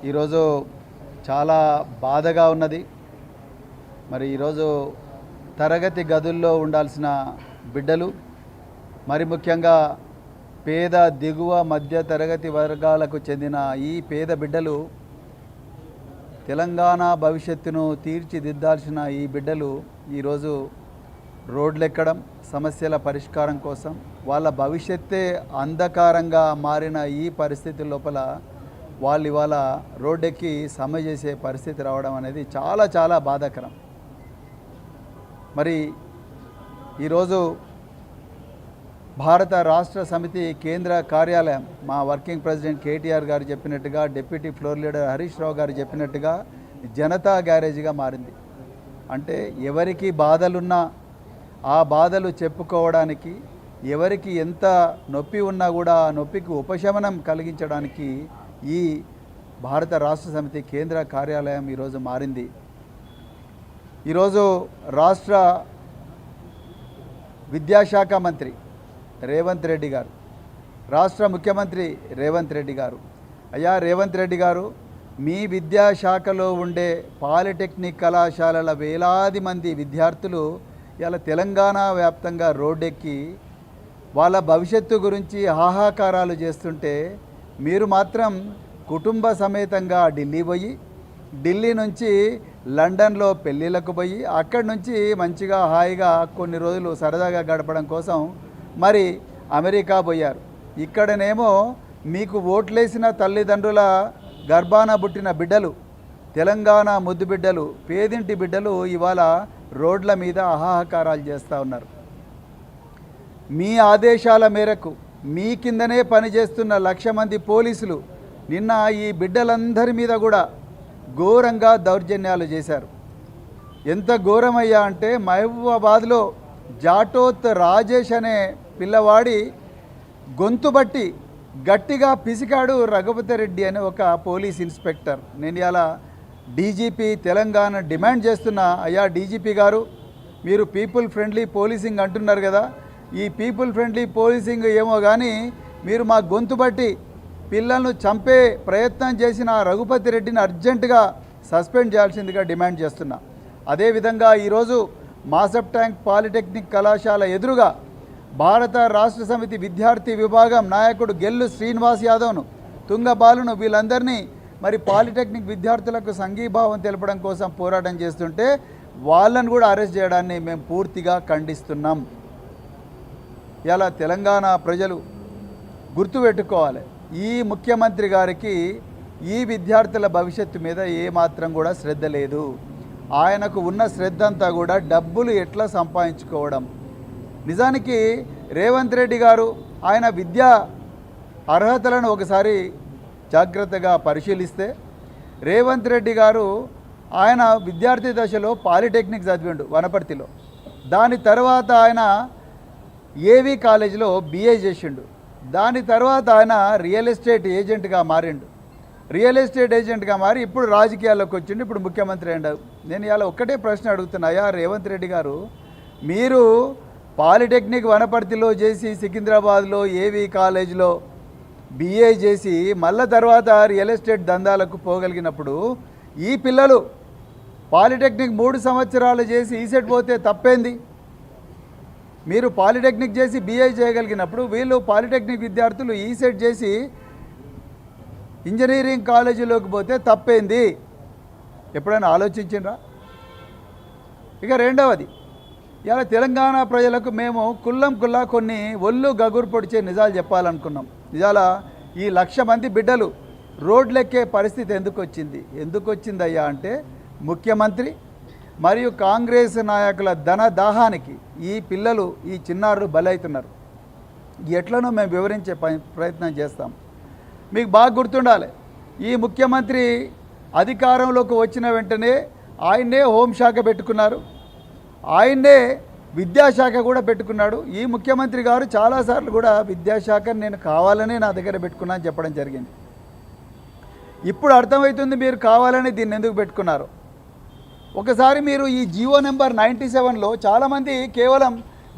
ఈరోజు చాలా బాధగా ఉన్నది. మరి ఈరోజు తరగతి గదుల్లో ఉండాల్సిన బిడ్డలు, మరి ముఖ్యంగా పేద దిగువ మధ్య తరగతి వర్గాలకు చెందిన ఈ పేద బిడ్డలు, తెలంగాణ భవిష్యత్తును తీర్చిదిద్దాల్సిన ఈ బిడ్డలు ఈరోజు రోడ్లెక్కడం, సమస్యల పరిష్కారం కోసం, వాళ్ళ భవిష్యత్తే అంధకారంగా మారిన ఈ పరిస్థితి లోపల వాళ్ళు ఇవాళ రోడ్డెక్కి సమ్మె చేసే పరిస్థితి రావడం అనేది చాలా చాలా బాధాకరం. మరి ఈరోజు భారత రాష్ట్ర సమితి కేంద్ర కార్యాలయం మా వర్కింగ్ ప్రెసిడెంట్ కేటీఆర్ గారు చెప్పినట్టుగా, deputy floor leader Harish Rao గారు చెప్పినట్టుగా జనతా గ్యారేజ్గా మారింది. అంటే ఎవరికి బాధలున్నా ఆ బాధలు చెప్పుకోవడానికి, ఎవరికి ఎంత నొప్పి ఉన్నా కూడా ఆ నొప్పికి ఉపశమనం కలిగించడానికి ఈ భారత రాష్ట్ర సమితి కేంద్ర కార్యాలయం ఈరోజు మారింది. ఈరోజు రాష్ట్ర విద్యాశాఖ మంత్రి రేవంత్ రెడ్డి గారు, రాష్ట్ర ముఖ్యమంత్రి రేవంత్ రెడ్డి గారు, అయ్యా రేవంత్ రెడ్డి గారు, మీ విద్యాశాఖలో ఉండే పాలిటెక్నిక్ కళాశాలల వేలాది మంది విద్యార్థులు ఇలా తెలంగాణ వ్యాప్తంగా రోడ్డెక్కి వాళ్ళ భవిష్యత్తు గురించి హాహాకారాలు చేస్తుంటే మీరు మాత్రం కుటుంబ సమేతంగా ఢిల్లీ పోయి, ఢిల్లీ నుంచి లండన్లో పెళ్ళిళ్ళకు పోయి, అక్కడి నుంచి మంచిగా హాయిగా కొన్ని రోజులు సరదాగా గడపడం కోసం మరి అమెరికా పోయారు. ఇక్కడనేమో మీకు ఓట్లేసిన తల్లిదండ్రుల గర్భాన పుట్టిన బిడ్డలు, తెలంగాణ ముద్దు బిడ్డలు, పేదింటి బిడ్డలు ఇవాళ రోడ్ల మీద హాహాకారాలు చేస్తూ ఉన్నారు. మీ ఆదేశాల మేరకు మీ కిందనే పనిచేస్తున్న 1,00,000 మంది పోలీసులు నిన్న ఈ బిడ్డలందరి మీద కూడా ఘోరంగా దౌర్జన్యాలు చేశారు. ఎంత ఘోరమయ్యా అంటే మహబూబాబాద్లో జాటోత్ రాజేష్ అనే పిల్లవాడి గొంతు బట్టి గట్టిగా పిసికాడు రఘుపతి రెడ్డి అనే ఒక పోలీస్ ఇన్స్పెక్టర్. నేను ఇలా డీజీపీ తెలంగాణ డిమాండ్ చేస్తున్నా, అయ్యా డీజీపీ గారు, మీరు పీపుల్ ఫ్రెండ్లీ పోలీసింగ్ అంటున్నారు కదా, ఈ పీపుల్ ఫ్రెండ్లీ పోలీసింగ్ ఏమో కానీ మీరు మా గొంతు బట్టి పిల్లలను చంపే ప్రయత్నం చేసిన రఘుపతి రెడ్డిని అర్జెంటుగా సస్పెండ్ చేయాల్సిందిగా డిమాండ్ చేస్తున్నా. అదేవిధంగా ఈరోజు మాసప్ ట్యాంక్ పాలిటెక్నిక్ కళాశాల ఎదురుగా భారత రాష్ట్ర సమితి విద్యార్థి విభాగం నాయకుడు గెల్లు శ్రీనివాస్ యాదవ్ను, తుంగబాలును, వీళ్ళందరినీ మరి పాలిటెక్నిక్ విద్యార్థులకు సంఘీభావం తెలపడం కోసం పోరాటం చేస్తుంటే వాళ్ళను కూడా అరెస్ట్ చేయడాన్ని మేము పూర్తిగా ఖండిస్తున్నాం. ఇలా తెలంగాణ ప్రజలు గుర్తుపెట్టుకోవాలి, ఈ ముఖ్యమంత్రి గారికి ఈ విద్యార్థుల భవిష్యత్తు మీద ఏమాత్రం కూడా శ్రద్ధ లేదు. ఆయనకు ఉన్న శ్రద్ధ అంతా కూడా డబ్బులు ఎట్లా సంపాదించుకోవడం. నిజానికి రేవంత్ రెడ్డి గారు ఆయన విద్యా అర్హతలను ఒకసారి జాగ్రత్తగా పరిశీలిస్తే, రేవంత్ రెడ్డి గారు ఆయన విద్యార్థి దశలో పాలిటెక్నిక్ చదివిండు వనపర్తిలో, దాని తర్వాత ఆయన ఏవీ కాలేజీలో BA చేసిండు, దాని తర్వాత ఆయన రియల్ ఎస్టేట్ ఏజెంట్గా మారిండు, రియల్ ఎస్టేట్ ఏజెంట్గా మారి ఇప్పుడు రాజకీయాల్లోకి వచ్చిండు, ఇప్పుడు ముఖ్యమంత్రి అయ్యాడు. నేను ఇలా ఒక్కటే ప్రశ్న అడుగుతున్నాయా రేవంత్ రెడ్డి గారు, మీరు పాలిటెక్నిక్ వనపర్తిలో చేసి సికింద్రాబాద్లో ఏవీ కాలేజీలో BA చేసి మళ్ళా తర్వాత రియల్ ఎస్టేట్ దందాలకు పోగలిగినప్పుడు ఈ పిల్లలు పాలిటెక్నిక్ 3 సంవత్సరాలు చేసి ఈసెట్ పోతే తప్పేంది? మీరు పాలిటెక్నిక్ చేసి BA చేయగలిగినప్పుడు వీళ్ళు పాలిటెక్నిక్ విద్యార్థులు ఈసెట్ చేసి ఇంజనీరింగ్ కాలేజీలోకి పోతే తప్పేంది? ఎప్పుడైనా ఆలోచించిండ్రా? ఇక రెండవది, ఇలా తెలంగాణ ప్రజలకు మేము కుల్లా కొన్ని ఒళ్ళు గగురు పొడిచే నిజాలు చెప్పాలనుకున్నాం. నిజాల ఈ 1,00,000 మంది బిడ్డలు రోడ్లెక్కే పరిస్థితి ఎందుకు వచ్చిందయ్యా అంటే ముఖ్యమంత్రి మరియు కాంగ్రెస్ నాయకుల ధన దాహానికి ఈ పిల్లలు, ఈ చిన్నారులు బలవుతున్నారు. ఎట్లనో మేము వివరించే ప్రయత్నం చేస్తాం. మీకు బాగా గుర్తుండాలి, ఈ ముఖ్యమంత్రి అధికారంలోకి వచ్చిన వెంటనే ఆయన్నే హోంశాఖ పెట్టుకున్నారు, ఆయన్నే విద్యాశాఖ కూడా పెట్టుకున్నాడు. ఈ ముఖ్యమంత్రి గారు చాలాసార్లు కూడా విద్యాశాఖను నేను కావాలని నా దగ్గర పెట్టుకున్నా అని చెప్పడం జరిగింది. ఇప్పుడు అర్థమవుతుంది మీరు కావాలని దీన్ని ఎందుకు పెట్టుకున్నారు. ఒకసారి మీరు ఈ జీవో నెంబర్ 97లో చాలామంది కేవలం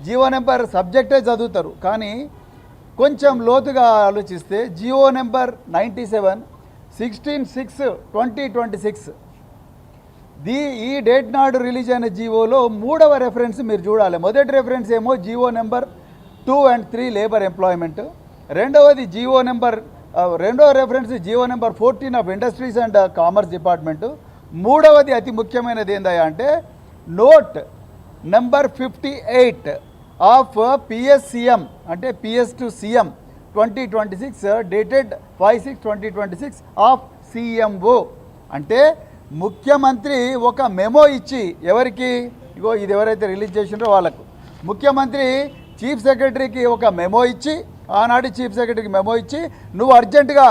జీవో నెంబర్ సబ్జెక్టే చదువుతారు, కానీ కొంచెం లోతుగా ఆలోచిస్తే జీవో నెంబర్ 97 16/6/2026 ఈ డేట్ నాడు రిలీజ్ అయిన జీవోలో 3వ రెఫరెన్స్ మీరు చూడాలి. మొదటి రెఫరెన్స్ ఏమో GO number 2 and 3 labour employment, రెండవ reference GO number 14 of industries and commerce department, మూడవది అతి ముఖ్యమైనది ఏందయ్యా అంటే నోట్ నెంబర్ 58 ఆఫ్ పిఎస్సిఎం అంటే PS to CM 2026 dated 5/6/2026 of CMO. అంటే ముఖ్యమంత్రి ఒక మెమో ఇచ్చి ఎవరికి, ఇగో ఇది ఎవరైతే రిలీజ్ చేసిండ్రో వాళ్ళకు, ముఖ్యమంత్రి చీఫ్ సెక్రటరీకి ఒక మెమో ఇచ్చి, ఆనాటి చీఫ్ సెక్రటరీకి మెమో ఇచ్చి, నువ్వు అర్జెంటుగా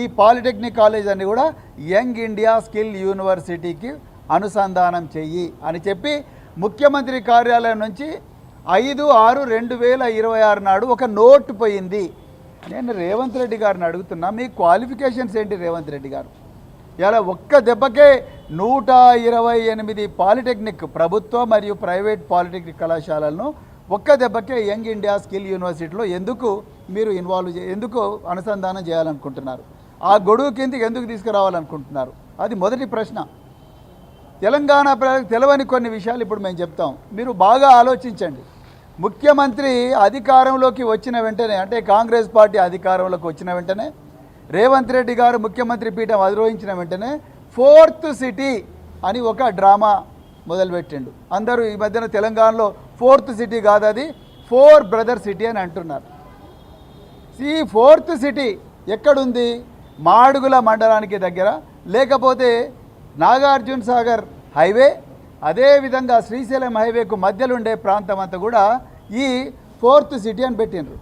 ఈ పాలిటెక్నిక్ కాలేజ్ అన్ని కూడా యంగ్ ఇండియా స్కిల్ యూనివర్సిటీకి అనుసంధానం చెయ్యి అని చెప్పి ముఖ్యమంత్రి కార్యాలయం నుంచి 5/6/2026 నాడు ఒక నోట్ పోయింది. నేను రేవంత్ రెడ్డి గారిని అడుగుతున్నా, మీ క్వాలిఫికేషన్స్ ఏంటి రేవంత్ రెడ్డి గారు? ఇలా ఒక్క దెబ్బకే 128 పాలిటెక్నిక్ ప్రభుత్వ మరియు ప్రైవేట్ పాలిటెక్నిక్ కళాశాలలను ఒక్క దెబ్బకే యంగ్ ఇండియా స్కిల్ యూనివర్సిటీలో ఎందుకు మీరు ఎందుకు అనుసంధానం చేయాలనుకుంటున్నారు? ఆ గొడుగు కిందకి ఎందుకు తీసుకురావాలనుకుంటున్నారు? అది మొదటి ప్రశ్న. తెలంగాణ ప్రజలకు తెలవని కొన్ని విషయాలు ఇప్పుడు మేము చెప్తాం, మీరు బాగా ఆలోచించండి. ముఖ్యమంత్రి అధికారంలోకి వచ్చిన వెంటనే, అంటే కాంగ్రెస్ పార్టీ అధికారంలోకి వచ్చిన వెంటనే, రేవంత్ రెడ్డి గారు ముఖ్యమంత్రి పీఠం అధిరోహించిన వెంటనే 4th సిటీ అని ఒక డ్రామా మొదలుపెట్టిండు. అందరూ ఈ మధ్యన తెలంగాణలో 4th సిటీ కాదు, అది 4 బ్రదర్ సిటీ అని అంటున్నారు. ఈ 4th సిటీ ఎక్కడుంది? మాడుగుల మండలానికి దగ్గర, లేకపోతే నాగార్జున సాగర్ హైవే, అదేవిధంగా శ్రీశైలం హైవేకు మధ్యలో ఉండే ప్రాంతం అంతా కూడా ఈ 4th సిటీ అని పెట్టిండ్రు.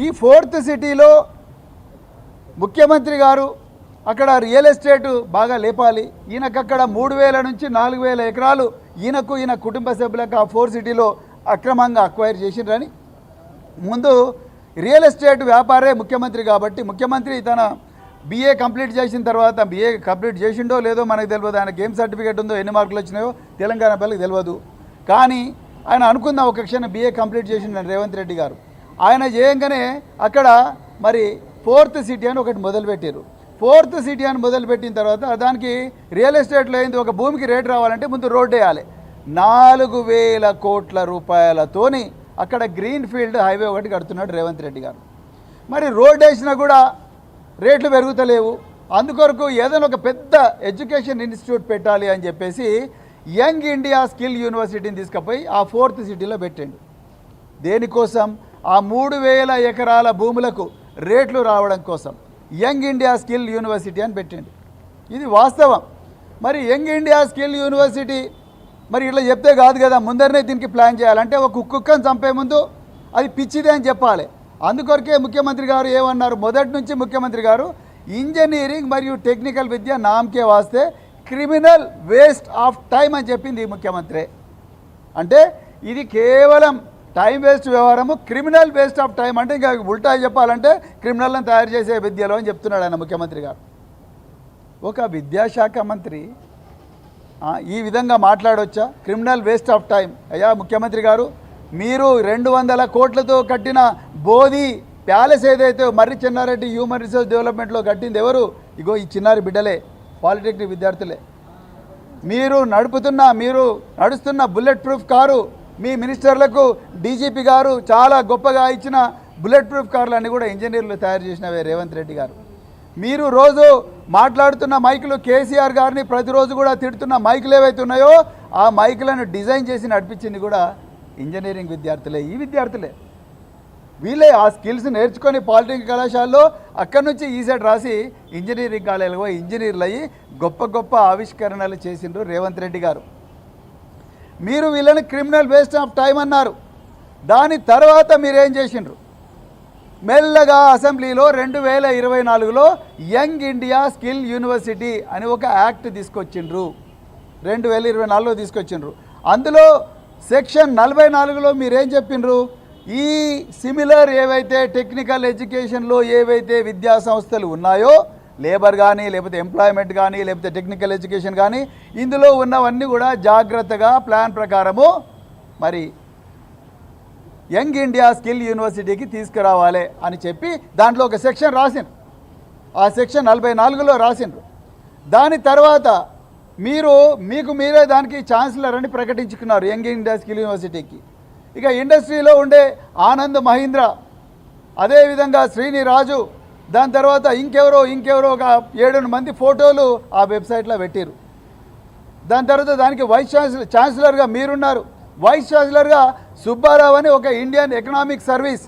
ఈ 4th సిటీలో ముఖ్యమంత్రి గారు అక్కడ రియల్ ఎస్టేటు బాగా లేపాలి, ఈయనకు అక్కడ 3,000 నుంచి 4,000 ఎకరాలు ఈయన కుటుంబ సభ్యులకు ఆ 4 సిటీలో అక్రమంగా అక్వైర్ చేసిండ్రని, ముందు రియల్ ఎస్టేట్ వ్యాపారే ముఖ్యమంత్రి కాబట్టి, ముఖ్యమంత్రి తన BA కంప్లీట్ చేసిన తర్వాత, BA కంప్లీట్ చేసిండో లేదో మనకు తెలియదు, ఆయనకి ఏం సర్టిఫికేట్ ఉందో, ఎన్ని మార్కులు వచ్చినాయో తెలంగాణ పిల్లలకు తెలియదు. కానీ ఆయన అనుకుందాం ఒక క్షణం BA కంప్లీట్ చేసిండు రేవంత్ రెడ్డి గారు. ఆయన చేయంగానే అక్కడ మరి 4th సిటీ అని ఒకటి మొదలుపెట్టారు. 4th సిటీ అని మొదలుపెట్టిన తర్వాత దానికి రియల్ ఎస్టేట్లో అయింది, ఒక భూమికి రేటు రావాలంటే ముందు రోడ్డు వేయాలి. 4,000 కోట్ల రూపాయలతోని అక్కడ గ్రీన్ ఫీల్డ్ హైవే ఒకటి కడుతున్నాడు రేవంత్ రెడ్డి గారు. మరి రోడ్డు వేసినా కూడా రేట్లు పెరుగుతలేవు. అందుకొరకు ఏదైనా ఒక పెద్ద ఎడ్యుకేషన్ ఇన్స్టిట్యూట్ పెట్టాలి అని చెప్పేసి యంగ్ ఇండియా స్కిల్ యూనివర్సిటీని తీసుకుపోయి ఆ 4th సిటీలో పెట్టండు. దేనికోసం? ఆ 3,000 ఎకరాల భూములకు రేట్లు రావడం కోసం యంగ్ ఇండియా స్కిల్ యూనివర్సిటీ అని పెట్టండి. ఇది వాస్తవం. మరి యంగ్ ఇండియా స్కిల్ యూనివర్సిటీ మరి ఇట్లా చెప్తే కాదు కదా, ముందరనే దీనికి ప్లాన్ చేయాలంటే ఒక కుక్కను చంపే ముందు అది పిచ్చిదే అని చెప్పాలి. అందుకొరకే ముఖ్యమంత్రి గారు ఏమన్నారు, మొదటి నుంచి ముఖ్యమంత్రి గారు ఇంజనీరింగ్ మరియు టెక్నికల్ విద్య నామకే వాస్తే క్రిమినల్ వేస్ట్ ఆఫ్ టైం అని చెప్పింది ఈ ముఖ్యమంత్రి. అంటే ఇది కేవలం టైం వేస్ట్ వ్యవహారము, క్రిమినల్ వేస్ట్ ఆఫ్ టైం అంటే ఇంకా ఉల్టా చెప్పాలంటే క్రిమినల్ని తయారు చేసే విద్యలో అని చెప్తున్నాడు ఆయన ముఖ్యమంత్రి గారు. ఒక విద్యాశాఖ మంత్రి ఈ విధంగా మాట్లాడవచ్చా? Criminal waste of time. అయ్యా ముఖ్యమంత్రి గారు, మీరు 200 కోట్లతో కట్టిన బోధి ప్యాలెస్ ఏదైతే మర్రి చెన్నారెడ్డి హ్యూమన్ రిసోర్స్ డెవలప్మెంట్లో కట్టింది ఎవరు? ఇగో ఈ చిన్నారి బిడ్డలే, పాలిటెక్నిక్ విద్యార్థులే. మీరు నడుస్తున్న బుల్లెట్ ప్రూఫ్ కారు, మీ మినిస్టర్లకు డీజీపీ గారు చాలా గొప్పగా ఇచ్చిన బుల్లెట్ ప్రూఫ్ కార్లన్నీ కూడా ఇంజనీర్లు తయారు చేసినవే రేవంత్ రెడ్డి గారు. మీరు రోజు మాట్లాడుతున్న మైకులు, కేసీఆర్ గారిని ప్రతిరోజు కూడా తిడుతున్న మైకులు ఏవైతే ఉన్నాయో ఆ మైకులను డిజైన్ చేసి నడిపించింది కూడా ఇంజనీరింగ్ విద్యార్థులే. ఈ విద్యార్థులే వీళ్ళే ఆ స్కిల్స్ నేర్చుకొని పాలిటెక్నిక్ కళాశాలలో అక్కడి నుంచి ఈసెట్ రాసి ఇంజనీరింగ్ కాలేజీలో ఇంజనీర్లు అయ్యి గొప్ప గొప్ప ఆవిష్కరణలు చేసిండ్రు రేవంత్ రెడ్డి గారు. మీరు వీళ్ళని క్రిమినల్ వేస్ట్ ఆఫ్ టైం అన్నారు. దాని తర్వాత మీరేం చేసిండ్రు? మెల్లగా అసెంబ్లీలో 2024లో యంగ్ ఇండియా స్కిల్ యూనివర్సిటీ అని ఒక యాక్ట్ తీసుకొచ్చిండ్రు. 2024లో తీసుకొచ్చిండ్రు. అందులో సెక్షన్ 44లో మీరేం చెప్పిండ్రు? ఈ సిమిలర్ ఏవైతే టెక్నికల్ ఎడ్యుకేషన్లో ఏవైతే విద్యా సంస్థలు ఉన్నాయో, లేబర్ కానీ లేకపోతే ఎంప్లాయ్మెంట్ కానీ లేకపోతే టెక్నికల్ ఎడ్యుకేషన్ కానీ, ఇందులో ఉన్నవన్నీ కూడా జాగ్రత్తగా ప్లాన్ ప్రకారము మరి యంగ్ ఇండియా స్కిల్ యూనివర్సిటీకి తీసుకురావాలి అని చెప్పి దాంట్లో ఒక సెక్షన్ రాసింది. ఆ సెక్షన్ 44లో రాసిండ్రు. దాని తర్వాత మీకు మీరే దానికి ఛాన్సలర్ అని ప్రకటించుకున్నారు యంగ్ ఇండియా స్కిల్ యూనివర్సిటీకి. ఇక ఇండస్ట్రీలో ఉండే ఆనంద్ మహీంద్ర, అదేవిధంగా శ్రీని రాజు, దాని తర్వాత ఇంకెవరో ఒక 7 మంది ఫోటోలు ఆ వెబ్సైట్లో పెట్టారు. దాని తర్వాత దానికి వైస్ ఛాన్సలర్గా మీరున్నారు. వైస్ ఛాన్సలర్గా సుబ్బారావు అని ఒక ఇండియన్ ఎకనామిక్ సర్వీస్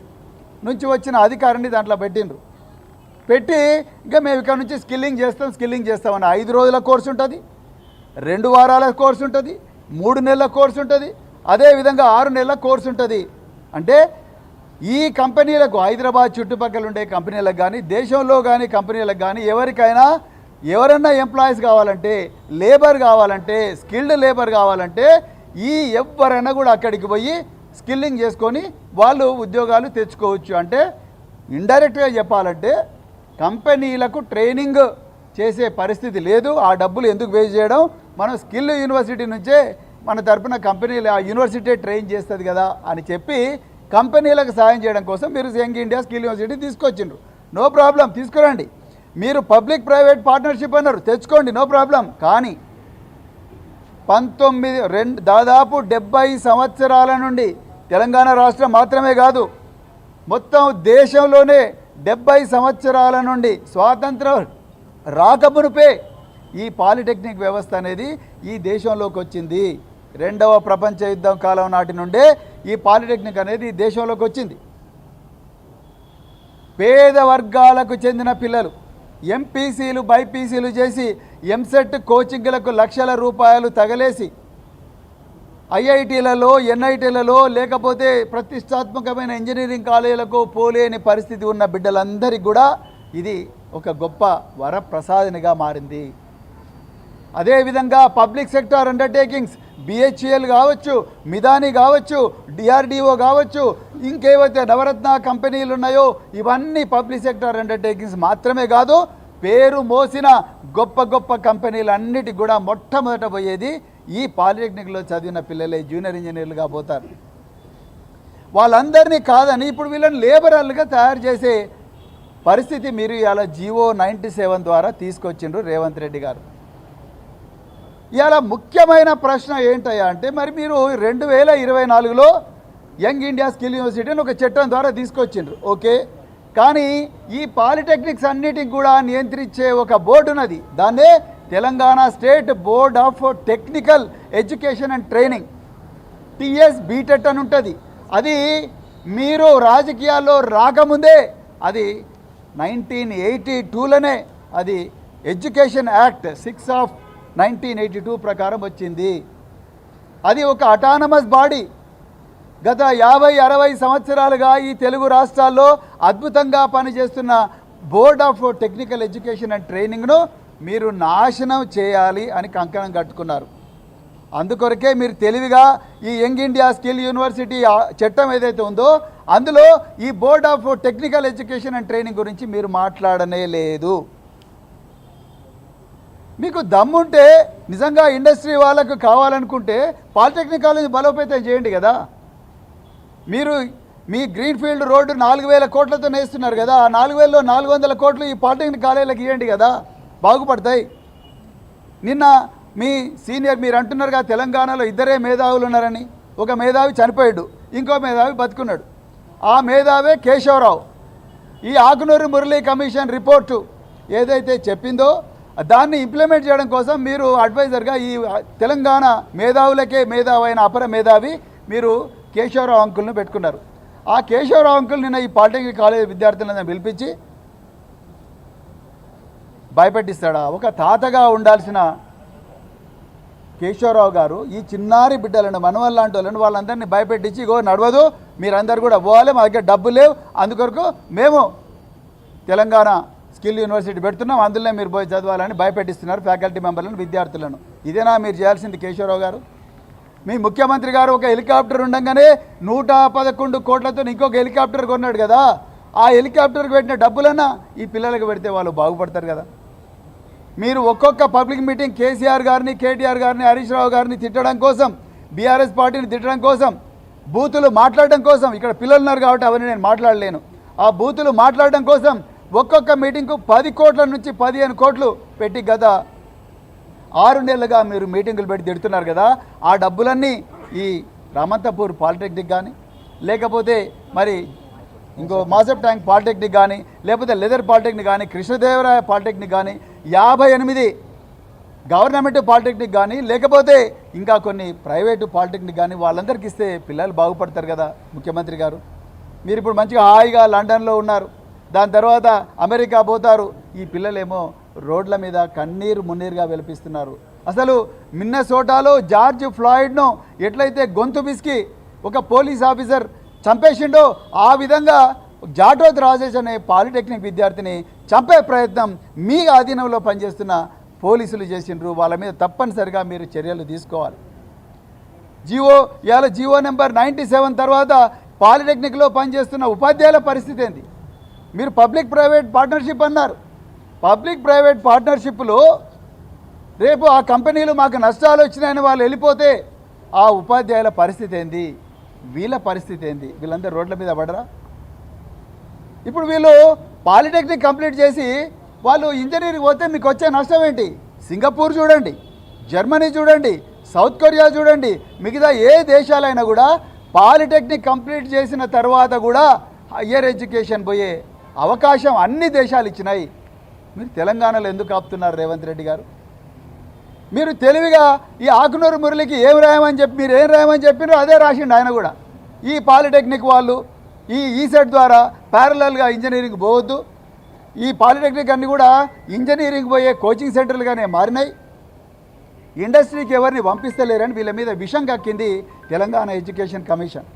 నుంచి వచ్చిన అధికారిని దాంట్లో పెట్టి ఇంకా మేము ఇక్కడ నుంచి స్కిల్లింగ్ చేస్తామని 5 రోజుల కోర్సు ఉంటుంది, 2 వారాల కోర్సు ఉంటుంది, 3 నెలల కోర్సు ఉంటుంది, అదేవిధంగా 6 నెలల కోర్సు ఉంటుంది. అంటే ఈ కంపెనీలకు, హైదరాబాద్ చుట్టుపక్కల ఉండే కంపెనీలకు కానీ, దేశంలో కానీ కంపెనీలకు కానీ ఎవరన్నా ఎంప్లాయీస్ కావాలంటే, లేబర్ కావాలంటే, స్కిల్డ్ లేబర్ కావాలంటే ఎవరైనా కూడా అక్కడికి పోయి స్కిల్లింగ్ చేసుకొని వాళ్ళు ఉద్యోగాలు తెచ్చుకోవచ్చు. అంటే ఇండైరెక్ట్గా చెప్పాలంటే కంపెనీలకు ట్రైనింగ్ చేసే పరిస్థితి లేదు. ఆ డబ్బులు ఎందుకు వేస్ట్ చేయడం, మనం స్కిల్ యూనివర్సిటీ నుంచే మన తరపున కంపెనీలు ఆ యూనివర్సిటీ ట్రైన్ చేస్తుంది కదా అని చెప్పి కంపెనీలకు సాయం చేయడం కోసం మీరు యంగ్ ఇండియా స్కిల్ యూనివర్సిటీ తీసుకొచ్చిండ్రు. నో ప్రాబ్లం, తీసుకురండి. మీరు పబ్లిక్ ప్రైవేట్ పార్ట్నర్షిప్ అన్నారు, తెచ్చుకోండి, నో ప్రాబ్లం. కానీ దాదాపు 70 సంవత్సరాల నుండి తెలంగాణ రాష్ట్రం మాత్రమే కాదు, మొత్తం దేశంలోనే 70 సంవత్సరాల నుండి స్వాతంత్రం రాకమునుపే ఈ పాలిటెక్నిక్ వ్యవస్థ అనేది ఈ దేశంలోకి వచ్చింది. 2వ ప్రపంచ యుద్ధం కాలం నాటి నుండే ఈ పాలిటెక్నిక్ అనేది ఈ దేశంలోకి వచ్చింది. పేద వర్గాలకు చెందిన పిల్లలు ఎంపీసీలు బైపీసీలు చేసి ఎంసెట్ కోచింగ్లకు లక్షల రూపాయలు తగలేసి ఐఐటీలలో, ఎన్ఐటీలలో, లేకపోతే ప్రతిష్టాత్మకమైన ఇంజనీరింగ్ కాలేజీలకు పోలేని పరిస్థితి ఉన్న బిడ్డలందరికీ కూడా ఇది ఒక గొప్ప వరప్రసాదనిగా మారింది. అదేవిధంగా పబ్లిక్ సెక్టార్ అండర్టేకింగ్స్, బిహెచ్ఎల్ కావచ్చు, మిదాని కావచ్చు, డిఆర్డిఓ కావచ్చు, ఇంకేవైతే నవరత్న కంపెనీలు ఉన్నాయో ఇవన్నీ పబ్లిక్ సెక్టార్ అండర్టేకింగ్స్ మాత్రమే కాదు, పేరు మోసిన గొప్ప కంపెనీలన్నిటికి కూడా మొట్టమొదట పోయేది ఈ పాలిటెక్నిక్లో చదివిన పిల్లలే జూనియర్ ఇంజనీర్లుగా పోతారు. వాళ్ళందరినీ కాదని ఇప్పుడు వీళ్ళని లేబరర్లుగా తయారు చేసే పరిస్థితి మీరు ఇవాళ జీవో 97 ద్వారా తీసుకొచ్చిండ్రు రేవంత్ రెడ్డి గారు. ఇవాళ ముఖ్యమైన ప్రశ్న ఏంటయ్యా అంటే, మరి మీరు 2024లో యంగ్ ఇండియా స్కిల్ యూనివర్సిటీని ఒక చట్టం ద్వారా తీసుకొచ్చిండ్రు, ఓకే. కానీ ఈ పాలిటెక్నిక్స్ అన్నిటికి కూడా నియంత్రించే ఒక బోర్డు ఉన్నది, దాన్నే Telangana state board of technical education and training, TSBTET అని ఉంటుంది. అది మీరు రాజకీయాల్లో రాకముందే అది 1982లోనే అది ఎడ్యుకేషన్ యాక్ట్ 6 ఆఫ్ 1982 ప్రకారం వచ్చింది. అది ఒక అటానమస్ బాడీ. గత 50-60 సంవత్సరాలుగా ఈ తెలుగు రాష్ట్రాల్లో అద్భుతంగా పనిచేస్తున్న board of technical education and ట్రైనింగ్ను మీరు నాశనం చేయాలి అని కంకణం కట్టుకున్నారు. అందుకొరకే మీరు తెలివిగా ఈ యంగ్ ఇండియా స్కిల్ యూనివర్సిటీ చట్టం ఏదైతే ఉందో అందులో ఈ board of technical education and training గురించి మీరు మాట్లాడనే లేదు. మీకు దమ్ముంటే నిజంగా ఇండస్ట్రీ వాళ్ళకు కావాలనుకుంటే పాలిటెక్నిక్ కాలేజ్ బలోపేతం చేయండి కదా. మీరు మీ గ్రీన్ఫీల్డ్ రోడ్డు 4000 కోట్లతో వేస్తున్నారు కదా, ఆ 4000లో 400 కోట్లు ఈ పాలిటెక్నిక్ కాలేజీలకు ఇవ్వండి కదా, బాగుపడతాయి. నిన్న మీ సీనియర్ మీరు అంటున్నారు కదా తెలంగాణలో 2 మేధావులు ఉన్నారని, ఒక మేధావి చనిపోయాడు, ఇంకో మేధావి బతుకున్నాడు. ఆ మేధావే కేశవరావు. ఈ ఆకునూరు మురళీ కమిషన్ రిపోర్టు ఏదైతే చెప్పిందో దాన్ని ఇంప్లిమెంట్ చేయడం కోసం మీరు అడ్వైజర్గా ఈ తెలంగాణ మేధావులకే మేధావైన అపర మేధావి మీరు కేశవరావు అంకుల్ని పెట్టుకున్నారు. ఆ కేశవరావు అంకుల్ నిన్న ఈ పాలిటెక్నిక్ కాలేజ్ విద్యార్థులను పిలిపించి భయపెట్టిస్తాడా? ఒక తాతగా ఉండాల్సిన కేశవరావు గారు ఈ చిన్నారి బిడ్డలను, మనవల్ లాంటి వాళ్ళందరినీ భయపెట్టించి ఇగో నడవదు, మీరందరూ కూడా పోవాలి, మా దగ్గర డబ్బులు లేవు, అందుకొరకు మేము తెలంగాణ స్కిల్ యూనివర్సిటీ పెడుతున్నాం, అందులోనే మీరు పోయి చదవాలని భయపెట్టిస్తున్నారు ఫ్యాకల్టీ మెంబర్లను, విద్యార్థులను. ఇదేనా మీరు చేయాల్సింది కేశవరావు గారు? మీ ముఖ్యమంత్రి గారు ఒక హెలికాప్టర్ ఉండగానే 111 కోట్లతో ఇంకొక హెలికాప్టర్ కొన్నాడు కదా, ఆ హెలికాప్టర్కి పెట్టిన డబ్బులన్నా ఈ పిల్లలకు పెడితే వాళ్ళు బాగుపడతారు కదా. మీరు ఒక్కొక్క పబ్లిక్ మీటింగ్ కేసీఆర్ గారిని, కేటీఆర్ గారిని, హరీష్ రావు గారిని తిట్టడం కోసం, బీఆర్ఎస్ పార్టీని తిట్టడం కోసం, బూతులు మాట్లాడడం కోసం, ఇక్కడ పిల్లలు ఉన్నారు కాబట్టి అవన్నీ నేను మాట్లాడలేను, ఆ బూతులు మాట్లాడడం కోసం ఒక్కొక్క మీటింగ్కు 10 కోట్ల నుంచి 15 కోట్లు పెట్టి గత 6 నెలలుగా మీరు మీటింగులు పెట్టి తిడుతున్నారు కదా. ఆ డబ్బులన్నీ ఈ రామంతపూర్ పాలిటెక్నిక్ కానీ, లేకపోతే మరి ఇంకో మాసప్ ట్యాంక్ పాలిటెక్నిక్ కానీ, లేకపోతే లెదర్ పాలిటెక్నిక్ కానీ, కృష్ణదేవరాయ పాలిటెక్నిక్ కానీ, 58 గవర్నమెంట్ పాలిటెక్నిక్ కానీ, లేకపోతే ఇంకా కొన్ని ప్రైవేటు పాలిటెక్నిక్ కానీ వాళ్ళందరికీ ఇస్తే పిల్లలు బాగుపడతారు కదా ముఖ్యమంత్రి గారు. మీరు ఇప్పుడు మంచిగా హాయిగా లండన్లో ఉన్నారు, దాని తర్వాత అమెరికా పోతారు. ఈ పిల్లలేమో రోడ్ల మీద కన్నీరు మున్నీరుగా వెలిపిస్తున్నారు. అసలు మిన్నసోటాలో జార్జ్ ఫ్లాయిడ్ను ఎట్లయితే గొంతు బిస్కి ఒక పోలీస్ ఆఫీసర్ చంపేసిండో ఆ విధంగా జాటోత్ రాజేష్ అనే పాలిటెక్నిక్ విద్యార్థిని చంపే ప్రయత్నం మీ ఆధీనంలో పనిచేస్తున్న పోలీసులు చేసిండ్రు. వాళ్ళ మీద తప్పనిసరిగా మీరు చర్యలు తీసుకోవాలి. జీవో నెంబర్ 97 తర్వాత పాలిటెక్నిక్లో పనిచేస్తున్న ఉపాధ్యాయుల పరిస్థితి ఏంది? మీరు పబ్లిక్ ప్రైవేట్ పార్ట్నర్షిప్ అన్నారు. పబ్లిక్ ప్రైవేట్ పార్ట్నర్షిప్లో రేపు ఆ కంపెనీలు మాకు నష్టాలు వచ్చినాయని వాళ్ళు వెళ్ళిపోతే ఆ ఉపాధ్యాయుల పరిస్థితి ఏంది? వీళ్ళ పరిస్థితి ఏంది? వీళ్ళందరూ రోడ్ల మీద పడరా? ఇప్పుడు వీళ్ళు పాలిటెక్నిక్ కంప్లీట్ చేసి వాళ్ళు ఇంజనీరింగ్ పోతే మీకు వచ్చే నష్టం ఏంటి? సింగపూర్ చూడండి, జర్మనీ చూడండి, సౌత్ కొరియా చూడండి, మిగతా ఏ దేశాలైనా కూడా పాలిటెక్నిక్ కంప్లీట్ చేసిన తర్వాత కూడా హయ్యర్ ఎడ్యుకేషన్ పోయే అవకాశం అన్ని దేశాలు ఇచ్చినాయి. మీరు తెలంగాణలో ఎందుకు ఆపుతున్నారు రేవంత్ రెడ్డి గారు? మీరు తెలివిగా ఈ ఆకునూరు మురళికి ఏం రాయమని చెప్పి మీరు ఏం రాయమని చెప్పినారో అదే రాసిండు ఆయన కూడా. ఈ పాలిటెక్నిక్ వాళ్ళు ఈ ఈసెట్ ద్వారా ప్యారలల్గా ఇంజనీరింగ్ పోవద్దు, ఈ పాలిటెక్నిక్ అన్నీ కూడా ఇంజనీరింగ్ పోయే కోచింగ్ సెంటర్లుగానే మారినాయి, ఇండస్ట్రీకి ఎవరిని పంపిస్తలేరని వీళ్ళ మీద విషం కక్కింది తెలంగాణ ఎడ్యుకేషన్ కమిషన్.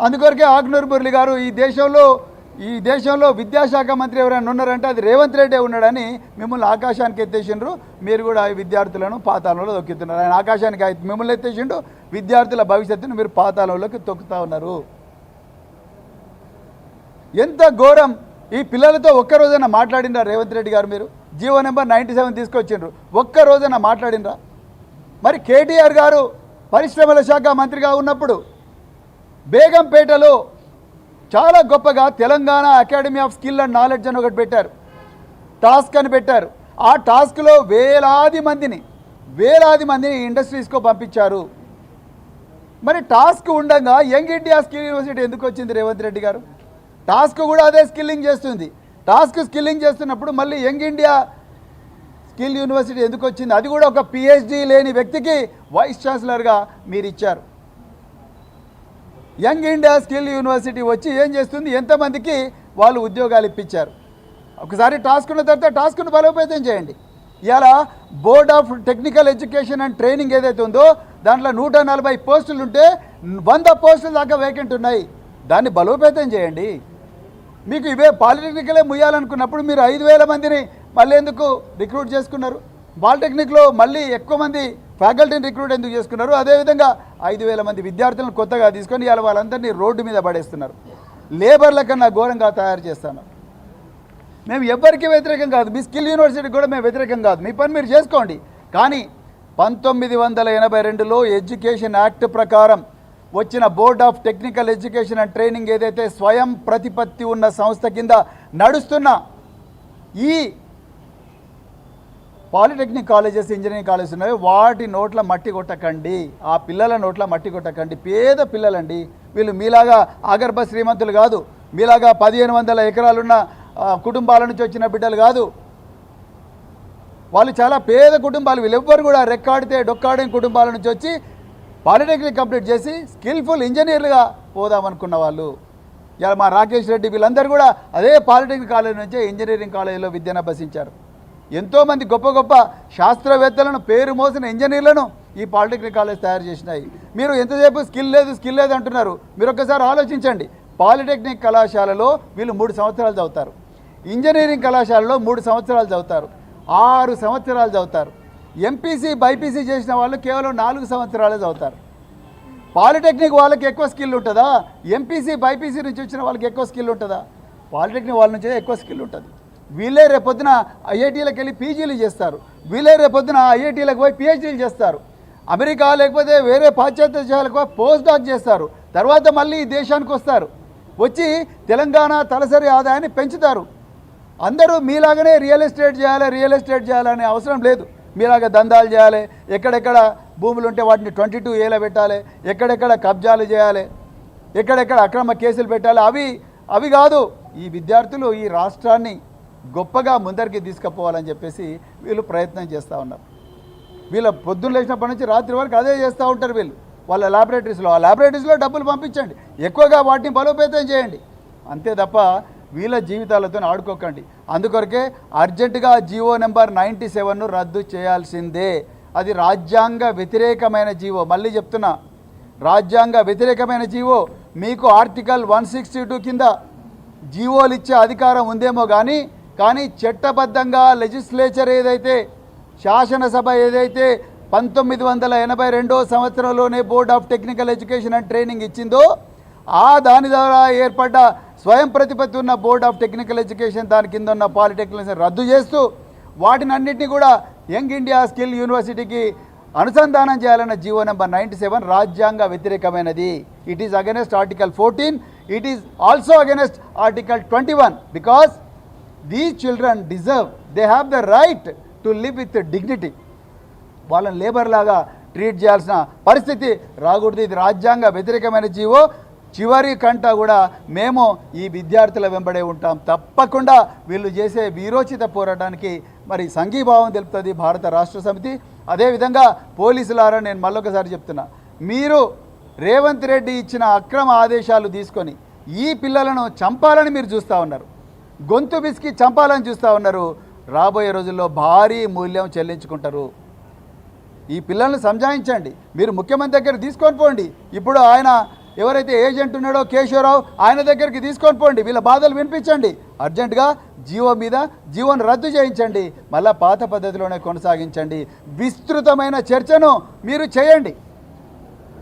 అందుకొరకే ఆకునూరు మురళి గారు ఈ దేశంలో విద్యాశాఖ మంత్రి ఎవరైనా ఉన్నారంటే అది రేవంత్ రెడ్డి ఉన్నాడని మిమ్మల్ని ఆకాశానికి ఎత్తేసిండ్రు. మీరు కూడా ఈ విద్యార్థులను పాతాళంలో తొక్కుతున్నారు. ఆయన ఆకాశానికి మిమ్మల్ని ఎత్తేసిండు, విద్యార్థుల భవిష్యత్తును మీరు పాతాళంలోకి తొక్కుతూ ఉన్నారు. ఎంత ఘోరం! ఈ పిల్లలతో ఒక్కరోజైనా మాట్లాడినరా రేవంత్ రెడ్డి గారు? మీరు జీవో నెంబర్ 97 తీసుకొచ్చిండ్రు, ఒక్కరోజైనా మాట్లాడినరా? మరి కేటీఆర్ గారు పరిశ్రమల శాఖ మంత్రిగా ఉన్నప్పుడు బేగంపేటలో చాలా గొప్పగా Telangana academy of skill and knowledge అని ఒకటి పెట్టారు, టాస్క్ అని పెట్టారు. ఆ టాస్క్లో వేలాది మందిని ఇండస్ట్రీస్కో పంపించారు. మరి టాస్క్ ఉండగా యంగ్ ఇండియా స్కిల్ యూనివర్సిటీ ఎందుకు వచ్చింది రేవంత్ రెడ్డి గారు? టాస్క్ కూడా అదే స్కిల్లింగ్ చేస్తుంది. టాస్క్ స్కిల్లింగ్ చేస్తున్నప్పుడు మళ్ళీ యంగ్ ఇండియా స్కిల్ యూనివర్సిటీ ఎందుకు వచ్చింది? అది కూడా ఒక పిహెచ్డి లేని వ్యక్తికి వైస్ ఛాన్సలర్గా మీరు ఇచ్చారు. యంగ్ ఇండియా స్కిల్ యూనివర్సిటీ వచ్చి ఏం చేస్తుంది? ఎంతమందికి వాళ్ళు ఉద్యోగాలు ఇప్పించారు? ఒకసారి టాస్క్ ఉన్న తర్వాత టాస్క్ను బలోపేతం చేయండి. ఇలా board of technical education and training ఏదైతే ఉందో దాంట్లో 140 పోస్టులు ఉంటే 100 పోస్టుల దాకా వేకెంట్ ఉన్నాయి. దాన్ని బలోపేతం చేయండి. మీకు ఇవే పాలిటెక్నికలే ముయ్యాలనుకున్నప్పుడు మీరు 5,000 మందిని మళ్ళీ ఎందుకు రిక్రూట్ చేసుకున్నారు? పాలిటెక్నిక్లో మళ్ళీ ఎక్కువ మంది ఫ్యాకల్టీని రిక్రూట్ ఎందుకు చేసుకున్నారు? అదేవిధంగా 5,000 మంది విద్యార్థులను కొత్తగా తీసుకొని ఇవాళ వాళ్ళందరినీ రోడ్డు మీద పడేస్తున్నారు. లేబర్ల కన్నా ఘోరంగా తయారు చేస్తాను. మేము ఎవ్వరికీ వ్యతిరేకం కాదు, మీ స్కిల్ యూనివర్సిటీకి కూడా మేము వ్యతిరేకం కాదు, మీ పని మీరు చేసుకోండి. కానీ 1982లో ఎడ్యుకేషన్ యాక్ట్ ప్రకారం వచ్చిన board of technical education and training ఏదైతే స్వయం ప్రతిపత్తి ఉన్న సంస్థ కింద నడుస్తున్న ఈ పాలిటెక్నిక్ కాలేజెస్, ఇంజనీరింగ్ కాలేజెస్ ఉన్నాయి, వాటి నోట్ల మట్టి కొట్టకండి, ఆ పిల్లల నోట్ల మట్టి కొట్టకండి. పేద పిల్లలండి వీళ్ళు, మీలాగా ఆగర్భ శ్రీమంతులు కాదు, మీలాగా 1500 ఎకరాలున్న కుటుంబాల నుంచి వచ్చిన బిడ్డలు కాదు. వాళ్ళు చాలా పేద కుటుంబాలు. వీళ్ళెవ్వరు కూడా రెక్కాడితే డొక్కాడిన కుటుంబాల నుంచి వచ్చి పాలిటెక్నిక్ కంప్లీట్ చేసి స్కిల్ఫుల్ ఇంజనీర్లుగా పోదామనుకున్న వాళ్ళు. ఇలా మా రాకేష్ రెడ్డి వీళ్ళందరూ కూడా అదే పాలిటెక్నిక్ కాలేజ్ నుంచే ఇంజనీరింగ్ కాలేజీలో విద్యను అభ్యసించారు. ఎంతోమంది గొప్ప గొప్ప శాస్త్రవేత్తలను, పేరు మోసిన ఇంజనీర్లను ఈ పాలిటెక్నిక్ కాలేజ్ తయారు చేసినాయి. మీరు ఎంతసేపు స్కిల్ లేదు అంటున్నారు. మీరు ఒక్కసారి ఆలోచించండి. పాలిటెక్నిక్ కళాశాలలో వీళ్ళు 3 సంవత్సరాలు చదువుతారు, ఇంజనీరింగ్ కళాశాలలో 3 సంవత్సరాలు చదువుతారు, 6 సంవత్సరాలు చదువుతారు. ఎంపీసీ బైపీసీ చేసిన వాళ్ళు కేవలం 4 సంవత్సరాలే చదువుతారు. పాలిటెక్నిక్ వాళ్ళకి ఎక్కువ స్కిల్ ఉంటుందా? ఎంపీసీ బైపీసీ నుంచి వచ్చిన వాళ్ళకి ఎక్కువ స్కిల్ ఉంటుందా? పాలిటెక్నిక్ వాళ్ళ నుంచే ఎక్కువ స్కిల్ ఉంటుంది. వీళ్ళే రేపొద్దున ఐఐటీలకు వెళ్ళి పీజీలు చేస్తారు, వీళ్ళే రేపొద్దున ఐఐటీలకు పోయి పిహెచ్డీలు చేస్తారు, అమెరికా లేకపోతే వేరే పాశ్చాత్య దేశాలకు పోస్ట్ డాక్ చేస్తారు, తర్వాత మళ్ళీ ఈ దేశానికి వస్తారు, వచ్చి తెలంగాణ తలసరి ఆదాయాన్ని పెంచుతారు. అందరూ మీలాగనే రియల్ ఎస్టేట్ చేయాలనే అవసరం లేదు. మీలాగా దందాలు చేయాలి, ఎక్కడెక్కడ భూములు ఉంటే వాటిని 22A పెట్టాలి, ఎక్కడెక్కడ కబ్జాలు చేయాలి, ఎక్కడెక్కడ అక్రమ కేసులు పెట్టాలి, అవి కాదు. ఈ విద్యార్థులు ఈ రాష్ట్రాన్ని గొప్పగా ముందరికి తీసుకుపోవాలని చెప్పేసి వీళ్ళు ప్రయత్నం చేస్తూ ఉన్నారు. వీళ్ళ పొద్దున్న లేచినప్పటి నుంచి రాత్రి వరకు అదే చేస్తూ ఉంటారు వీళ్ళు. వాళ్ళ ల్యాబొరేటరీస్లో డబ్బులు పంపించండి, ఎక్కువగా వాటిని బలోపేతం చేయండి, అంతే తప్ప వీళ్ళ జీవితాలతో ఆడుకోకండి. అందుకొరకే అర్జెంటుగా జీవో నెంబర్ 97ను రద్దు చేయాల్సిందే. అది రాజ్యాంగ వ్యతిరేకమైన జీవో. మళ్ళీ చెప్తున్నా, రాజ్యాంగ వ్యతిరేకమైన జీవో. మీకు ఆర్టికల్ 162 కింద జీవోలు ఇచ్చే అధికారం ఉందేమో కానీ చట్టబద్ధంగా లెజిస్లేచర్ ఏదైతే, శాసనసభ ఏదైతే 1982 సంవత్సరంలోనే board of technical education and training ఇచ్చిందో, దాని ద్వారా ఏర్పడ్డ స్వయం ప్రతిపత్తి ఉన్న బోర్డ్ ఆఫ్ టెక్నికల్ ఎడ్యుకేషన్ దాని కింద ఉన్న పాలిటెక్నిక్స్ రద్దు చేస్తూ వాటిని అన్నింటినీ కూడా యంగ్ ఇండియా స్కిల్ యూనివర్సిటీకి అనుసంధానం చేయాలన్న జీవో నెంబర్ 97 రాజ్యాంగ వ్యతిరేకమైనది. It is against article 14, it is also against article 21 because these children deserve, they have the right to live with dignity. వాళ్ళని లేబర్ లాగా ట్రీట్ చేయాల్సిన పరిస్థితి రాకూడదు. ఇది రాజ్యాంగ వ్యతిరేకమైన జీవో. చివరి కంట కూడా మేము ఈ విద్యార్థుల వెంబడే ఉంటాం. తప్పకుండా వీళ్ళు చేసే వీరోచిత పోరాటానికి మరి సంఘీభావం తెలుపుతుంది భారత రాష్ట్ర సమితి. అదేవిధంగా పోలీసులారా, నేను మళ్ళొకసారి చెప్తున్నా, మీరు రేవంత్ రెడ్డి ఇచ్చిన అక్రమ ఆదేశాలు తీసుకొని ఈ పిల్లలను చంపాలని మీరు చూస్తూ ఉన్నారు, గొంతు బిసికి చంపాలని చూస్తూ ఉన్నారు. రాబోయే రోజుల్లో భారీ మూల్యం చెల్లించుకుంటారు. ఈ పిల్లల్ని సంజాయించండి. మీరు ముఖ్యమంత్రి దగ్గర తీసుకొని పోండి. ఇప్పుడు ఆయన ఎవరైతే ఏజెంట్ ఉన్నాడో కేశవరావు, ఆయన దగ్గరికి తీసుకొని పోండి, వీళ్ళ బాధలు వినిపించండి. అర్జెంటుగా జీవోను రద్దు చేయించండి, మళ్ళీ పాత పద్ధతిలోనే కొనసాగించండి. విస్తృతమైన చర్చను మీరు చేయండి.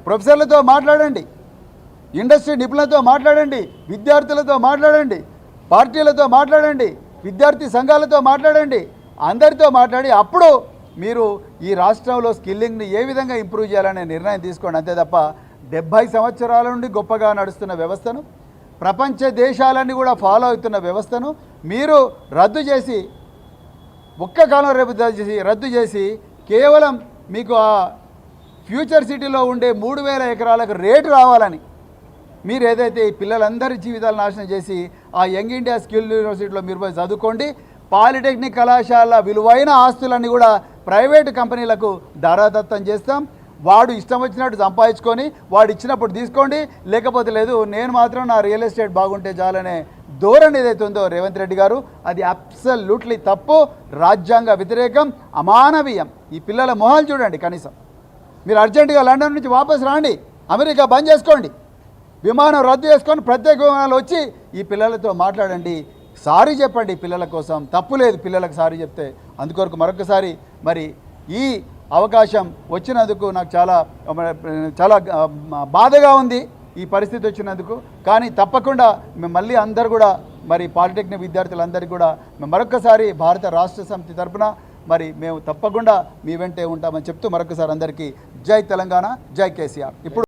ప్రొఫెసర్లతో మాట్లాడండి, ఇండస్ట్రీ నిపుణులతో మాట్లాడండి, విద్యార్థులతో మాట్లాడండి, పార్టీలతో మాట్లాడండి, విద్యార్థి సంఘాలతో మాట్లాడండి, అందరితో మాట్లాడి అప్పుడు మీరు ఈ రాష్ట్రంలో స్కిల్లింగ్ని ఏ విధంగా ఇంప్రూవ్ చేయాలనే నిర్ణయం తీసుకోండి. అంతే తప్ప 70 సంవత్సరాల నుండి గొప్పగా నడుస్తున్న వ్యవస్థను, ప్రపంచ దేశాలన్నీ కూడా ఫాలో అవుతున్న వ్యవస్థను మీరు రద్దు చేసి, ఒక్క కాలం రద్దు చేసి కేవలం మీకు ఆ ఫ్యూచర్ సిటీలో ఉండే 3000 ఎకరాలకు రేటు రావాలని మీరు ఏదైతే ఈ పిల్లలందరి జీవితాలు నాశనం చేసి ఆ యంగ్ ఇండియా స్కిల్ యూనివర్సిటీలో మీరు పోయి చదువుకోండి. పాలిటెక్నిక్ కళాశాల విలువైన ఆస్తులన్నీ కూడా ప్రైవేటు కంపెనీలకు దారాదత్తం చేస్తాం. వాడు ఇష్టం వచ్చినట్టు సంపాదించుకొని వాడు ఇచ్చినప్పుడు తీసుకోండి, లేకపోతే లేదు. నేను మాత్రం నా రియల్ ఎస్టేట్ బాగుంటే చాలనే ధోరణి ఏదైతే ఉందో రేవంత్ రెడ్డి గారు, అది అబ్సల్యూట్లీ తప్పు, రాజ్యాంగ వ్యతిరేకం, అమానవీయం. ఈ పిల్లల మొహాలు చూడండి. కనీసం మీరు అర్జెంటుగా లండన్ నుంచి వాపసు రాండి, అమెరికా బంద్ చేసుకోండి, విమానం రద్దు చేసుకొని ప్రత్యేక విమానాలు వచ్చి ఈ పిల్లలతో మాట్లాడండి, సారీ చెప్పండి. పిల్లల కోసం తప్పు లేదు పిల్లలకు సారీ చెప్తే. అందుకొరకు మరొకసారి మరి ఈ అవకాశం వచ్చినందుకు నాకు చాలా బాధగా ఉంది ఈ పరిస్థితి వచ్చినందుకు. కానీ తప్పకుండా మేము మళ్ళీ అందరు కూడా మరి పాలిటెక్నిక్ విద్యార్థులందరికీ కూడా మరొకసారి భారత రాష్ట్ర సమితి తరఫున మరి మేము తప్పకుండా మీ వెంటే ఉంటామని చెప్తూ మరొకసారి అందరికీ జై తెలంగాణ, జై కేసీఆర్. ఇప్పుడు